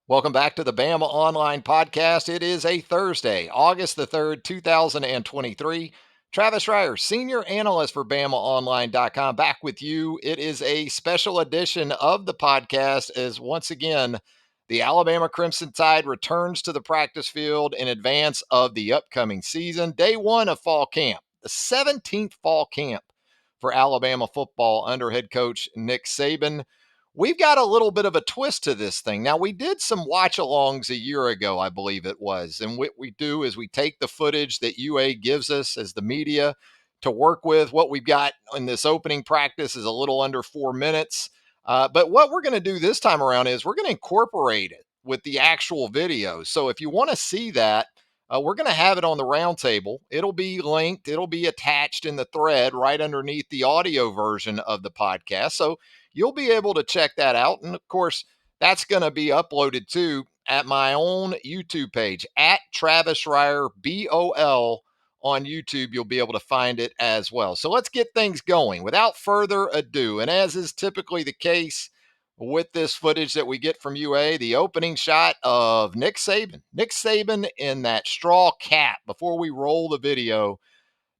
Welcome back to the Bama Online Podcast. It is a Thursday, August the 3rd, 2023. Travis Reier, senior analyst for BamaOnLine.com, back with you. It is a special edition of the podcast as once again, the Alabama Crimson Tide returns to the practice field in advance of the upcoming season. Day one of fall camp, the 17th fall camp for Alabama football under head coach Nick Saban. We've got a little bit of a twist to this thing. Now, we did some watch-alongs a year ago, I believe it was. And what we do is we take the footage that UA gives us as the media to work with. What we've got in this opening practice is a little under 4 minutes. But what we're going to do this time around is we're going to incorporate it with the actual video. So if you want to see that, we're going to have it on the roundtable. It'll be linked, it'll be attached in the thread right underneath the audio version of the podcast. So you'll be able to check that out. And of course, that's going to be uploaded too at my own YouTube page at Travis Reier, BOL on YouTube. You'll be able to find it as well. So let's get things going without further ado. And as is typically the case with this footage that we get from UA, the opening shot of Nick Saban. Nick Saban in that straw cap before we roll the video.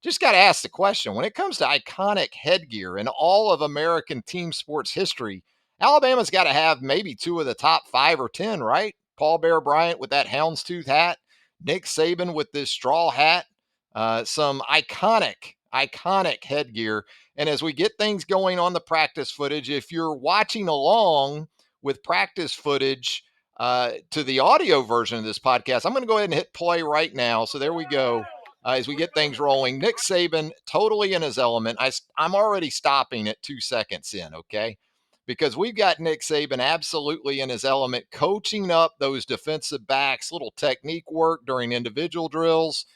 Just got to ask the question, when it comes to iconic headgear in all of American team sports history, Alabama's got to have maybe two of the top 5 or 10, right? Paul Bear Bryant with that houndstooth hat, Nick Saban with this straw hat, some iconic headgear. And as we get things going on the practice footage, if you're watching along with practice footage to the audio version of this podcast, I'm going to go ahead and hit play right now. So there we go. As we get things rolling, Nick Saban totally in his element. I'm already stopping at 2 seconds in, okay? Because we've got Nick Saban absolutely in his element, coaching up those defensive backs, little technique work during individual drills.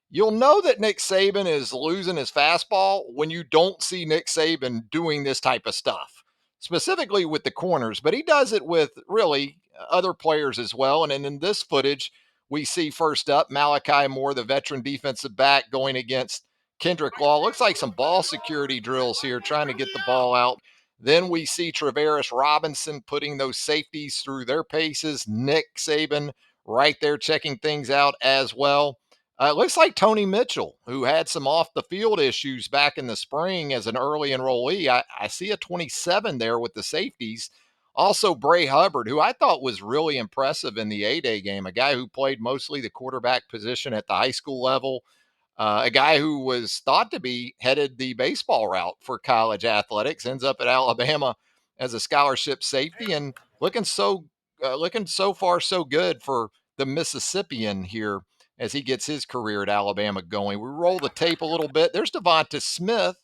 You'll know that Nick Saban is losing his fastball when you don't see Nick Saban doing this type of stuff, specifically with the corners, but he does it with really other players as well. And in this footage, we see first up Malachi Moore, the veteran defensive back, going against Kendrick Law. Looks like some ball security drills here, trying to get the ball out. Then we see Travaris Robinson putting those safeties through their paces. Nick Saban right there checking things out as well. It looks like Tony Mitchell, who had some off the field issues back in the spring as an early enrollee. I see a 27 there with the safeties. Also, Bray Hubbard, who I thought was really impressive in the A-Day game, a guy who played mostly the quarterback position at the high school level, a guy who was thought to be headed the baseball route for college athletics, ends up at Alabama as a scholarship safety and looking so far so good for the Mississippian here as he gets his career at Alabama going. We roll the tape a little bit. There's Devonta Smith,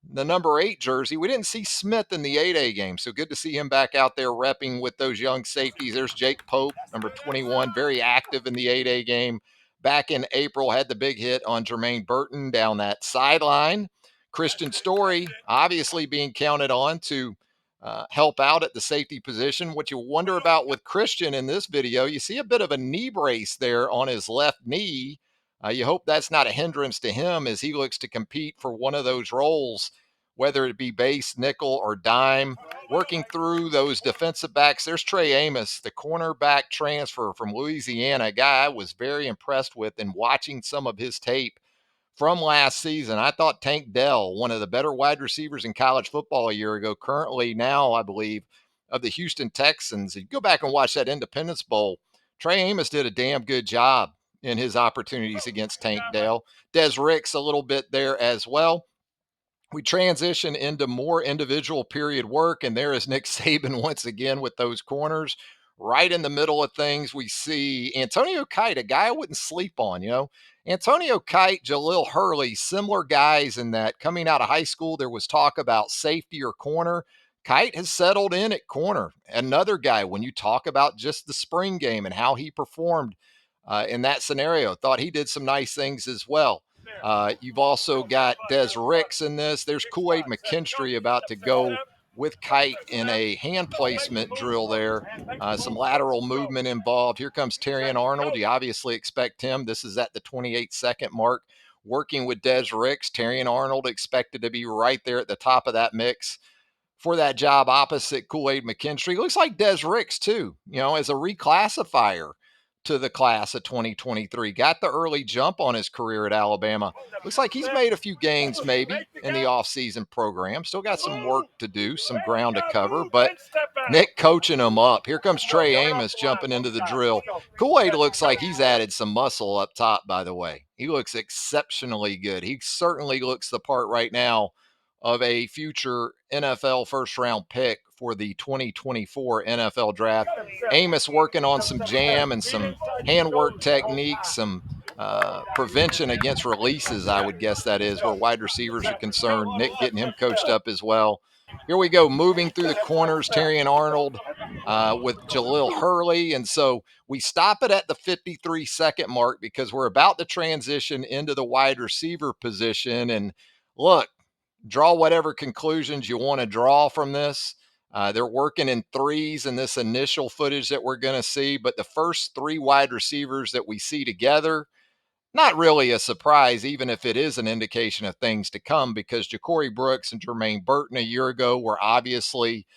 the number 8 jersey. We didn't see Smith in the A-Day game, so good to see him back out there repping with those young safeties. There's Jake Pope, number 21, very active in the A-Day game. Back in April, had the big hit on Jermaine Burton down that sideline. Christian Story, obviously being counted on to help out at the safety position. What you wonder about with Christian in this video, you see a bit of a knee brace there on his left knee. You hope that's not a hindrance to him as he looks to compete for one of those roles, whether it be base, nickel, or dime. Working through those defensive backs, there's Trey Amos, the cornerback transfer from Louisiana, a guy I was very impressed with in watching some of his tape from last season. I thought Tank Dell, one of the better wide receivers in college football a year ago, currently now, I believe, of the Houston Texans. If you go back and watch that Independence Bowl, Trey Amos did a damn good job in his opportunities against Tank Dell. Des Ricks a little bit there as well. We transition into more individual period work, and there is Nick Saban once again with those corners. Right in the middle of things, we see Antonio Kite, a guy I wouldn't sleep on, Antonio Kite, Jalil Hurley, similar guys in that coming out of high school, there was talk about safety or corner. Kite has settled in at corner. Another guy, when you talk about just the spring game and how he performed in that scenario, thought he did some nice things as well. You've also got Des Ricks in this. There's Kool-Aid McKinstry about to go with Kite in a hand placement drill there. Some lateral movement involved. Here comes Terrion Arnold. You obviously expect him. This is at the 28-second mark. Working with Des Ricks. Terrion Arnold expected to be right there at the top of that mix for that job opposite Kool-Aid McKinstry. Looks like Des Ricks, too, as a reclassifier to the class of 2023. Got the early jump on his career at Alabama. Looks like he's made a few gains maybe in the offseason program. Still got some work to do, some ground to cover, but Nick coaching him up. Here comes Trey Amos jumping into the drill. Kool-Aid looks like he's added some muscle up top, by the way. He looks exceptionally good. He certainly looks the part right now of a future NFL first-round pick for the 2024 NFL Draft. Amos working on some jam and some handwork techniques, some prevention against releases, I would guess that is, where wide receivers are concerned. Nick getting him coached up as well. Here we go, moving through the corners, Terry and Arnold with Jalil Hurley. And so we stop it at the 53-second mark because we're about to transition into the wide receiver position. And look, draw whatever conclusions you want to draw from this. They're working in threes in this initial footage that we're going to see, but the first three wide receivers that we see together, not really a surprise, even if it is an indication of things to come, because Ja'Cory Brooks and Jermaine Burton a year ago were obviously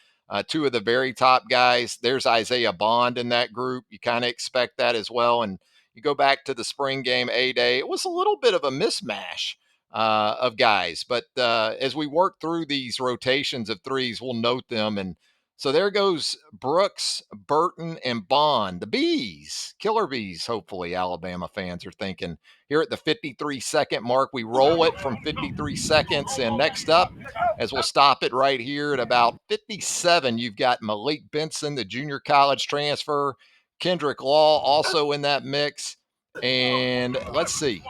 two of the very top guys. There's Isaiah Bond in that group. You kind of expect that as well. And you go back to the spring game A-Day, it was a little bit of a mismatch of guys. But as we work through these rotations of threes, we'll note them. And so there goes Brooks, Burton, and Bond, the bees, killer bees, hopefully, Alabama fans are thinking. Here at the 53-second mark, we roll it from 53 seconds. And next up, as we'll stop it right here at about 57, you've got Malik Benson, the junior college transfer, Kendrick Law also in that mix. And let's see,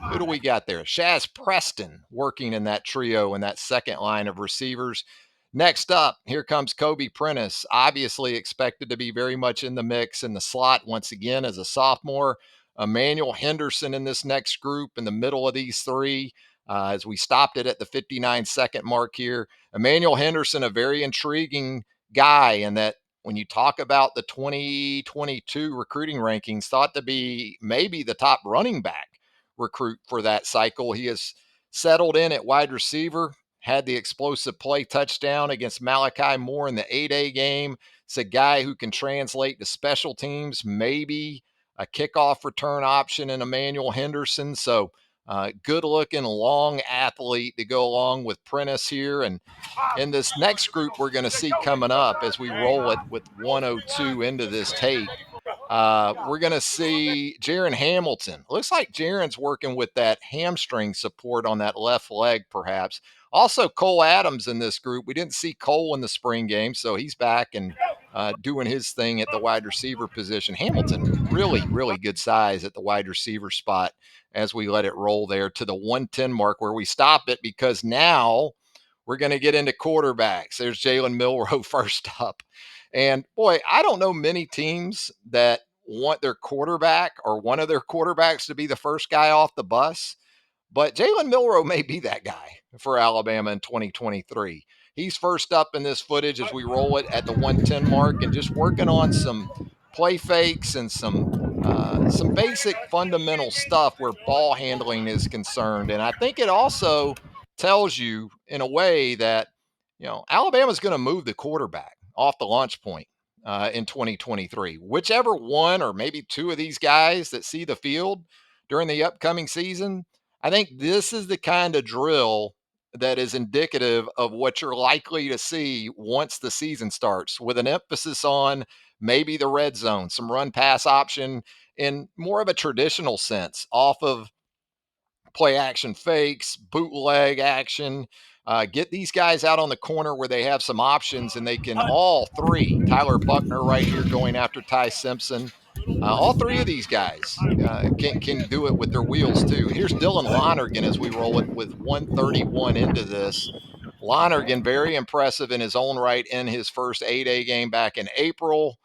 who do we got there? Shaz Preston working in that trio in that second line of receivers. Next up, here comes Kobe Prentice, obviously expected to be very much in the mix in the slot once again as a sophomore. Emmanuel Henderson in this next group in the middle of these three. As we stopped it at the 59-second mark here. Emmanuel Henderson, a very intriguing guy in that when you talk about the 2022 recruiting rankings, thought to be maybe the top running back recruit for that cycle. He has settled in at wide receiver, had the explosive play touchdown against Malachi Moore in the 8A game. It's a guy who can translate to special teams, maybe a kickoff return option in Emmanuel Henderson. So good looking, long athlete to go along with Prentice here. And in this next group we're going to see coming up as we roll it with 102 into this tape, we're going to see Jaron Hamilton. Looks like Jaron's working with that hamstring support on that left leg, perhaps. Also, Cole Adams in this group. We didn't see Cole in the spring game, so he's back and doing his thing at the wide receiver position. Hamilton, really, really good size at the wide receiver spot as we let it roll there to the 110 mark where we stop it because now we're going to get into quarterbacks. There's Jalen Milroe first up. And boy, I don't know many teams that want their quarterback or one of their quarterbacks to be the first guy off the bus, but Jalen Milroe may be that guy for Alabama in 2023. He's first up in this footage as we roll it at the 110 mark and just working on some play fakes and some basic fundamental stuff where ball handling is concerned. And I think it also tells you in a way that, Alabama's going to move the quarterback off the launch point in 2023. Whichever one or maybe two of these guys that see the field during the upcoming season, I think this is the kind of drill that is indicative of what you're likely to see once the season starts, with an emphasis on maybe the red zone, some run pass option in more of a traditional sense off of play action fakes, bootleg action. Get these guys out on the corner where they have some options and they can all three. Tyler Buchner right here going after Ty Simpson. All three of these guys can do it with their wheels too. Here's Dylan Lonergan as we roll it with 131 into this. Lonergan, very impressive in his own right in his first 8A game back in April.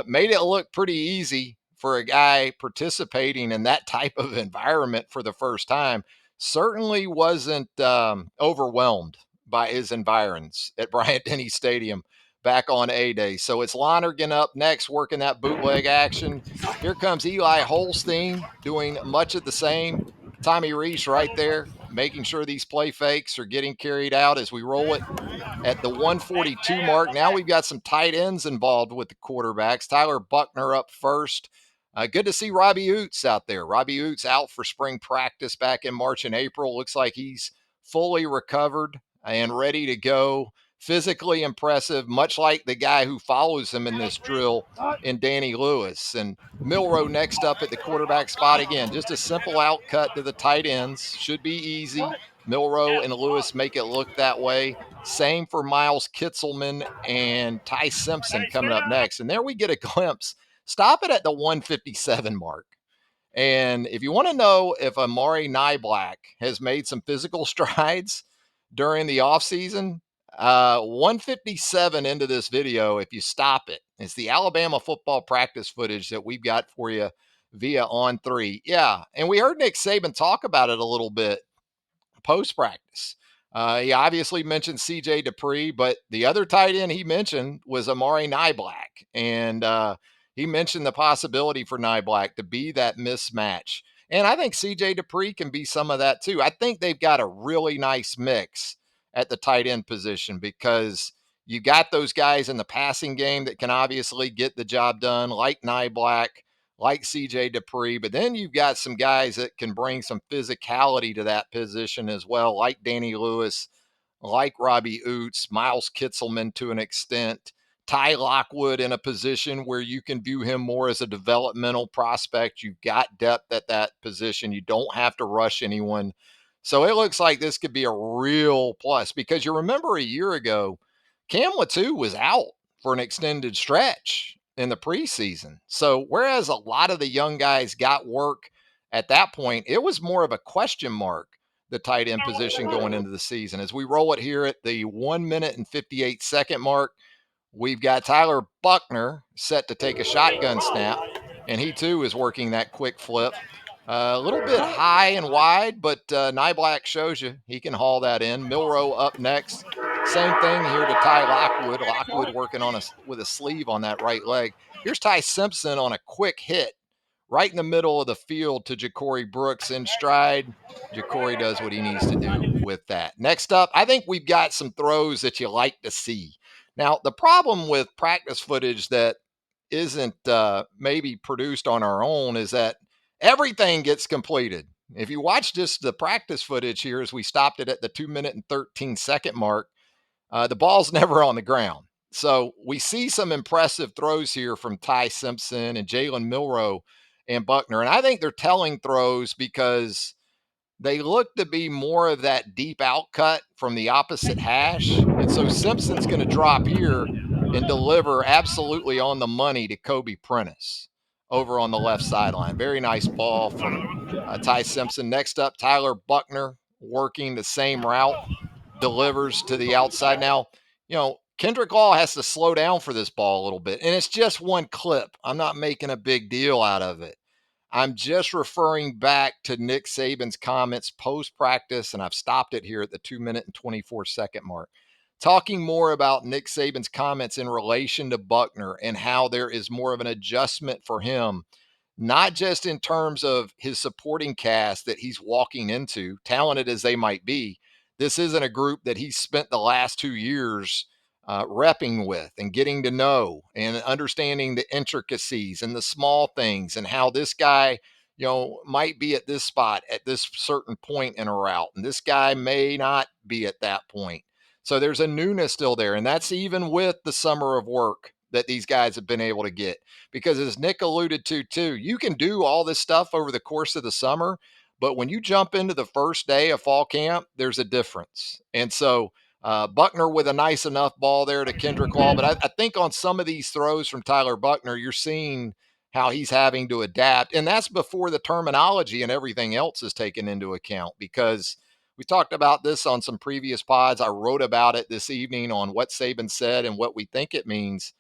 Made it look pretty easy for a guy participating in that type of environment for the first time. Certainly wasn't overwhelmed by his environs at Bryant-Denny Stadium back on A-Day. So it's Lonergan up next, working that bootleg action. Here comes Eli Holstein doing much of the same. Tommy Rees right there, making sure these play fakes are getting carried out as we roll it at the 142 mark. Now we've got some tight ends involved with the quarterbacks. Tyler Buchner up first. Good to see Robbie Oots out there. Robbie Oots out for spring practice back in March and April. Looks like he's fully recovered and ready to go. Physically impressive, much like the guy who follows him in this drill in Danny Lewis. And Milroe next up at the quarterback spot again. Just a simple out cut to the tight ends. Should be easy. Milroe and Lewis make it look that way. Same for Miles Kitzelman and Ty Simpson coming up next. And there we get a glimpse. Stop it at the 157 mark. And if you want to know if Amari Nyblack has made some physical strides during the offseason, 157 into this video, if you stop it, it's the Alabama football practice footage that we've got for you via On3. Yeah, and we heard Nick Saban talk about it a little bit post practice. He obviously mentioned CJ Dupree, but the other tight end he mentioned was Amari Nyblack. And he mentioned the possibility for Nyblack to be that mismatch. And I think CJ Dupree can be some of that too. I think they've got a really nice mix at the tight end position because you got those guys in the passing game that can obviously get the job done, like Nyblack, like CJ Dupree, but then you've got some guys that can bring some physicality to that position as well, like Danny Lewis, like Robbie Oots, Miles Kitzelman to an extent, Ty Lockwood in a position where you can view him more as a developmental prospect. You've got depth at that position. You don't have to rush anyone. So it looks like this could be a real plus because you remember a year ago, Cam Latu was out for an extended stretch in the preseason. So whereas a lot of the young guys got work at that point, it was more of a question mark, the tight end position going into the season. As we roll it here at the 1 minute and 58-second mark, we've got Tyler Buchner set to take a shotgun snap, and he too is working that quick flip. A little bit high and wide, but Nyblack shows you he can haul that in. Milroe up next. Same thing here to Ty Lockwood. Lockwood working on with a sleeve on that right leg. Here's Ty Simpson on a quick hit right in the middle of the field to Ja'Cory Brooks in stride. Ja'Cory does what he needs to do with that. Next up, I think we've got some throws that you like to see. Now, the problem with practice footage that isn't maybe produced on our own is that everything gets completed. If you watch just the practice footage here as we stopped it at the 2 minute and 13-second mark, the ball's never on the ground. So we see some impressive throws here from Ty Simpson and Jalen Milroe and Buchner. And I think they're telling throws because they look to be more of that deep out cut from the opposite hash. And so Simpson's going to drop here and deliver absolutely on the money to Kobe Prentice over on the left sideline. Very nice ball from Ty Simpson. Next up, Tyler Buchner working the same route, delivers to the outside. Now, Kendrick Law has to slow down for this ball a little bit, and it's just one clip. I'm not making a big deal out of it. I'm just referring back to Nick Saban's comments post-practice, and I've stopped it here at the 2 minute and 24-second mark. Talking more about Nick Saban's comments in relation to Buchner and how there is more of an adjustment for him, not just in terms of his supporting cast that he's walking into, talented as they might be. This isn't a group that he's spent the last 2 years repping with and getting to know and understanding the intricacies and the small things and how this guy, might be at this spot at this certain point in a route. And this guy may not be at that point. So there's a newness still there. And that's even with the summer of work that these guys have been able to get. Because as Nick alluded to too, you can do all this stuff over the course of the summer, but when you jump into the first day of fall camp, there's a difference. And so Buchner with a nice enough ball there to Kendrick Law. But I think on some of these throws from Tyler Buchner, you're seeing how he's having to adapt. And that's before the terminology and everything else is taken into account, because we talked about this on some previous pods. I wrote about it this evening on what Saban said and what we think it means.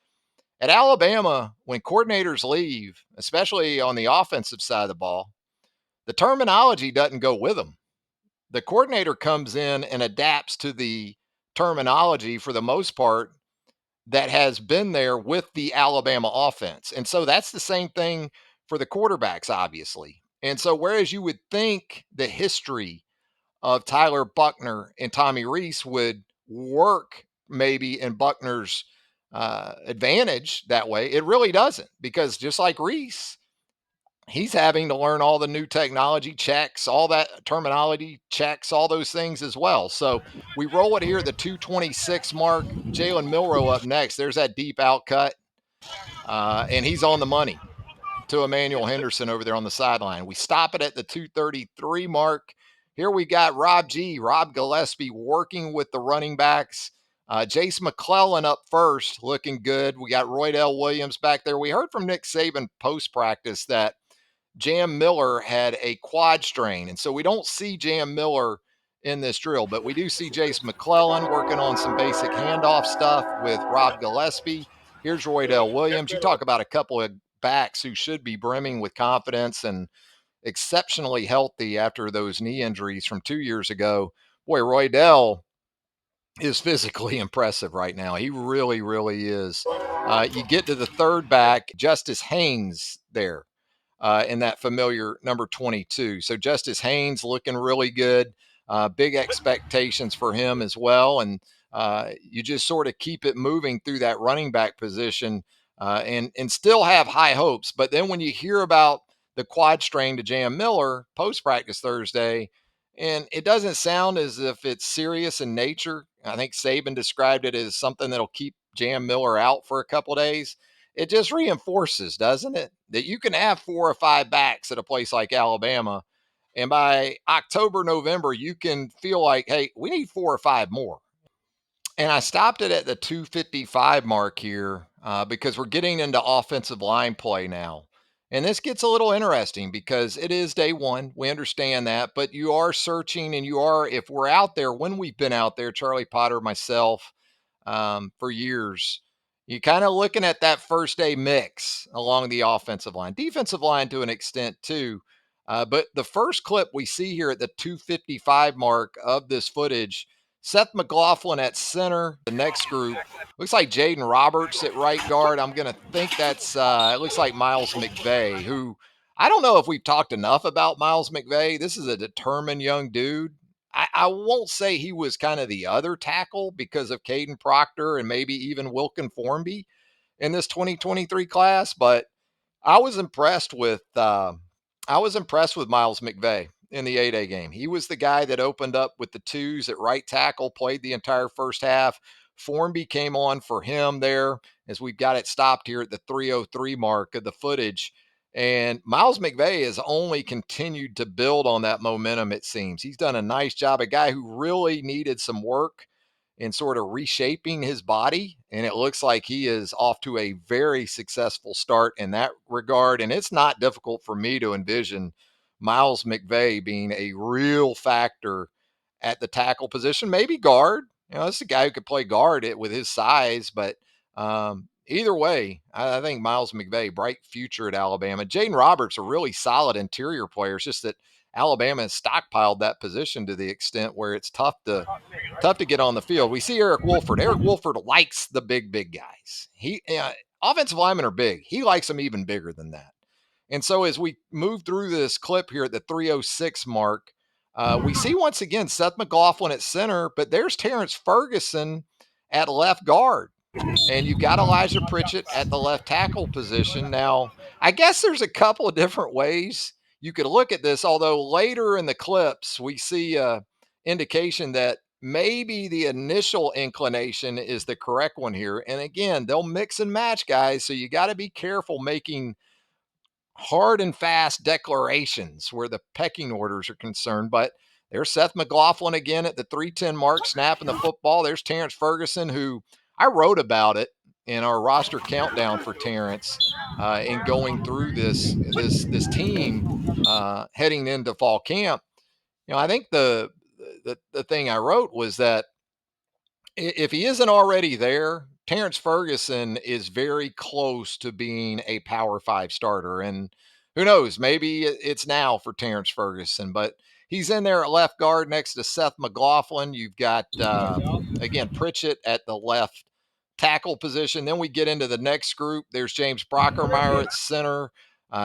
At Alabama, when coordinators leave, especially on the offensive side of the ball, the terminology doesn't go with them. The coordinator comes in and adapts to the terminology for the most part that has been there with the Alabama offense. And so that's the same thing for the quarterbacks, obviously. And so whereas you would think the history of Tyler Buchner and Tommy Reese would work maybe in Buckner's advantage that way. It really doesn't, because just like Reese, he's having to learn all the new technology checks, all that terminology checks, all those things as well. So we roll it here at the 226 mark. Jalen Milrow up next. There's that deep out cut, and he's on the money to Emmanuel Henderson over there on the sideline. We stop it at the 233 mark. Here we got Rob Gillespie working with the running backs. Jace McClellan up first, looking good. We got Roydell Williams back there. We heard from Nick Saban post practice that Jam Miller had a quad strain, and so we don't see Jam Miller in this drill, but we do see Jace McClellan working on some basic handoff stuff with Rob Gillespie. Here's Roydell Williams. You talk about a couple of backs who should be brimming with confidence and exceptionally healthy after those knee injuries from 2 years ago. Boy, Roydell is physically impressive right now. He really, really is. You get to the third back, Justice Haynes there in that familiar number 22. So Justice Haynes looking really good. Big expectations for him as well. And you just sort of keep it moving through that running back position and still have high hopes. But then when you hear about the quad strain to Jam Miller post practice Thursday, and it doesn't sound as if it's serious in nature. I think Saban described it as something that'll keep Jam Miller out for a couple of days. It just reinforces, doesn't it, that you can have 4 or 5 backs at a place like Alabama. And by October, November, you can feel like, hey, we need 4 or 5 more. And I stopped it at the 255 mark here because we're getting into offensive line play now. And this gets a little interesting because it is day one. We understand that. But you are searching, and you are, if we're out there, when we've been out there, Charlie Potter, myself, for years, you kind of looking at that first day mix along the offensive line, defensive line to an extent too. But the first clip we see here at the 255 mark of this footage, Seth McLaughlin at center. The next group looks like Jaden Roberts at right guard. I'm going to think that's, it looks like Miles McVay, who I don't know if we've talked enough about Miles McVay. This is a determined young dude. I won't say he was kind of the other tackle because of Caden Proctor and maybe even Wilkin Formby in this 2023 class, but I was impressed with Miles McVay in the 8A game. He was the guy that opened up with the twos at right tackle, played the entire first half. Formby came on for him there as we've got it stopped here at the 303 mark of the footage. And Miles McVay has only continued to build on that momentum, it seems. He's done a nice job. A guy who really needed some work in sort of reshaping his body. And it looks like he is off to a very successful start in that regard. And it's not difficult for me to envision Miles McVay being a real factor at the tackle position, maybe guard. You know, this is a guy who could play guard it with his size, but either way, I think Miles McVay, bright future at Alabama. Jaden Roberts, a really solid interior player. It's just that Alabama has stockpiled that position to the extent where it's tough to get on the field. We see Eric Wolford. Eric Wolford likes the big guys. Offensive linemen are big. He likes them even bigger than that. And so as we move through this clip here at the 306 mark, we see once again Seth McLaughlin at center, but there's Terrence Ferguson at left guard. And you've got Elijah Pritchett at the left tackle position. Now, I guess there's a couple of different ways you could look at this, although later in the clips, we see indication that maybe the initial inclination is the correct one here. And again, they'll mix and match, guys. So you got to be careful making hard and fast declarations where the pecking orders are concerned. But there's Seth McLaughlin again at the 310 mark, snapping the football. There's Terrence Ferguson, who I wrote about it in our roster countdown for Terrence in going through this team heading into fall camp. You know, I think the thing I wrote was that if he isn't already there, Terrence Ferguson is very close to being a Power 5 starter. And who knows, maybe it's now for Terrence Ferguson, but he's in there at left guard next to Seth McLaughlin. You've got, again, Pritchett at the left tackle position. Then we get into the next group. There's James Brockermeyer at center,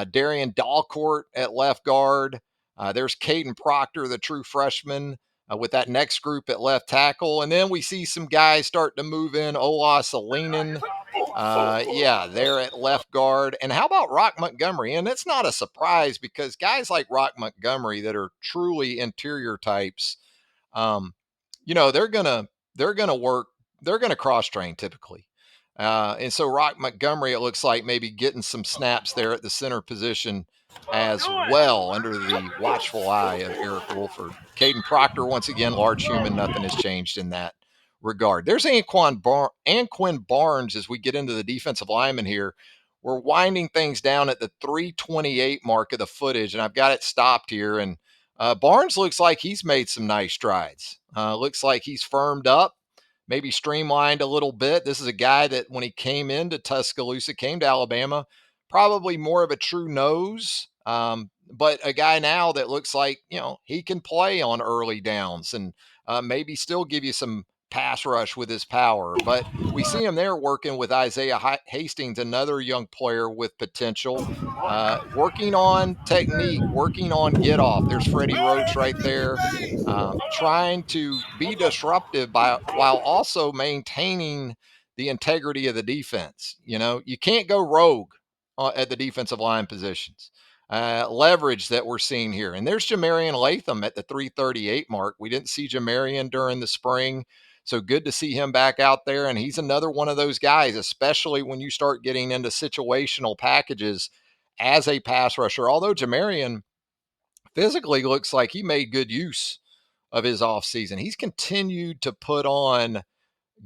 Darian Dalcourt at left guard. There's Caden Proctor, the true freshman, with that next group at left tackle. And then we see some guys start to move in. Ola Salinen, yeah, they're at left guard. And how about Rock Montgomery? And it's not a surprise because guys like Rock Montgomery that are truly interior types, um, they're gonna work, they're gonna cross train typically. And so Rock Montgomery, it looks like maybe getting some snaps there at the center position as well under the watchful eye of Eric Wolford. Caden Proctor, once again, large human, nothing has changed in that regard. There's Anquin Barnes as we get into the defensive lineman here. We're winding things down at the 328 mark of the footage, and I've got it stopped here. And Barnes looks like he's made some nice strides. Looks like he's firmed up, maybe streamlined a little bit. This is a guy that when he came into Tuscaloosa, came to Alabama, probably more of a true nose, but a guy now that looks like, he can play on early downs and maybe still give you some pass rush with his power. But we see him there working with Isaiah Hastings, another young player with potential, working on technique, working on get off. There's Freddie Roach right there, trying to be disruptive while also maintaining the integrity of the defense. You can't go rogue at the defensive line positions. Leverage that we're seeing here. And there's Jamarian Latham at the 338 mark. We didn't see Jamarian during the spring. So good to see him back out there. And he's another one of those guys, especially when you start getting into situational packages as a pass rusher. Although Jamarian physically looks like he made good use of his offseason. He's continued to put on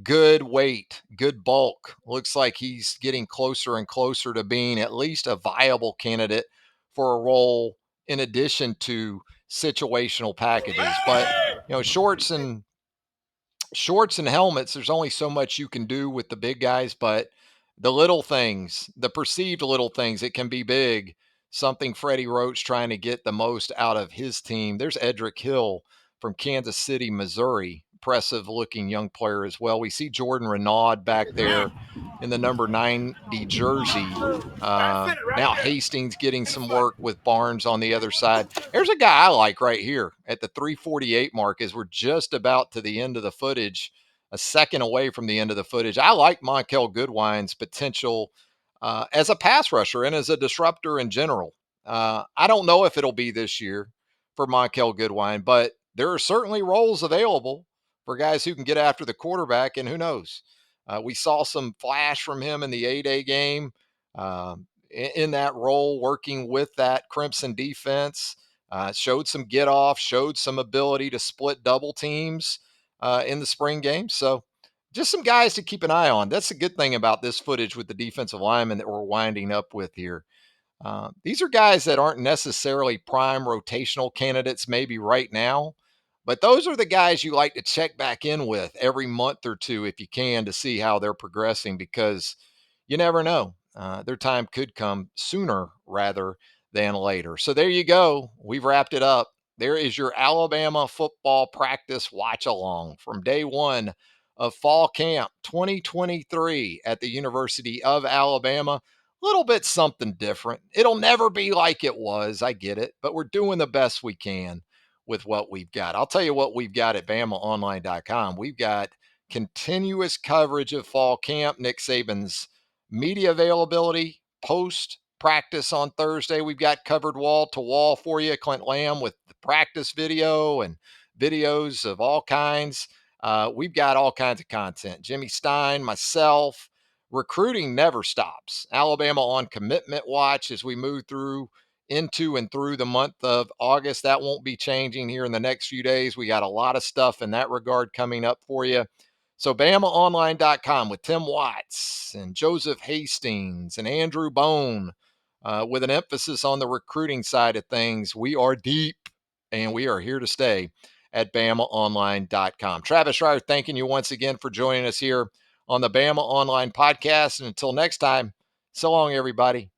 good weight, good bulk. Looks like he's getting closer and closer to being at least a viable candidate for a role in addition to situational packages. But, shorts and helmets, there's only so much you can do with the big guys, but the little things, the perceived little things, it can be big. Something Freddie Roach trying to get the most out of his team. There's Edric Hill from Kansas City, Missouri. Impressive looking young player as well. We see Jordan Renaud back there in the number 90 jersey. Now Hastings getting some work with Barnes on the other side. There's a guy I like right here at the 348 mark as we're just about to the end of the footage, a second away from the end of the footage. I like Monkel Goodwine's potential as a pass rusher and as a disruptor in general. I don't know if it'll be this year for Monkel Goodwine, but there are certainly roles available for guys who can get after the quarterback, and who knows? We saw some flash from him in the A-Day game in that role, working with that Crimson defense. Showed some get off, showed some ability to split double teams in the spring game. So just some guys to keep an eye on. That's a good thing about this footage with the defensive linemen that we're winding up with here. These are guys that aren't necessarily prime rotational candidates maybe right now, but those are the guys you like to check back in with every month or two if you can to see how they're progressing, because you never know. Their time could come sooner rather than later. So there you go. We've wrapped it up. There is your Alabama football practice watch along from day one of fall camp 2023 at the University of Alabama. Little bit something different. It'll never be like it was. I get it, but we're doing the best we can with what we've got. I'll tell you what we've got at BamaOnLine.com. We've got continuous coverage of fall camp, Nick Saban's media availability, post practice on Thursday. We've got covered wall to wall for you. Clint Lamb with the practice video and videos of all kinds. We've got all kinds of content. Jimmy Stein, myself. Recruiting never stops. Alabama on commitment watch as we move through into and through the month of August. That won't be changing here in the next few days. We got a lot of stuff in that regard coming up for you. So BamaOnline.com with Tim Watts and Joseph Hastings and Andrew Bone with an emphasis on the recruiting side of things. We are deep and we are here to stay at BamaOnline.com. Travis Reier, thanking you once again for joining us here on the Bama Online podcast. And until next time, so long, everybody.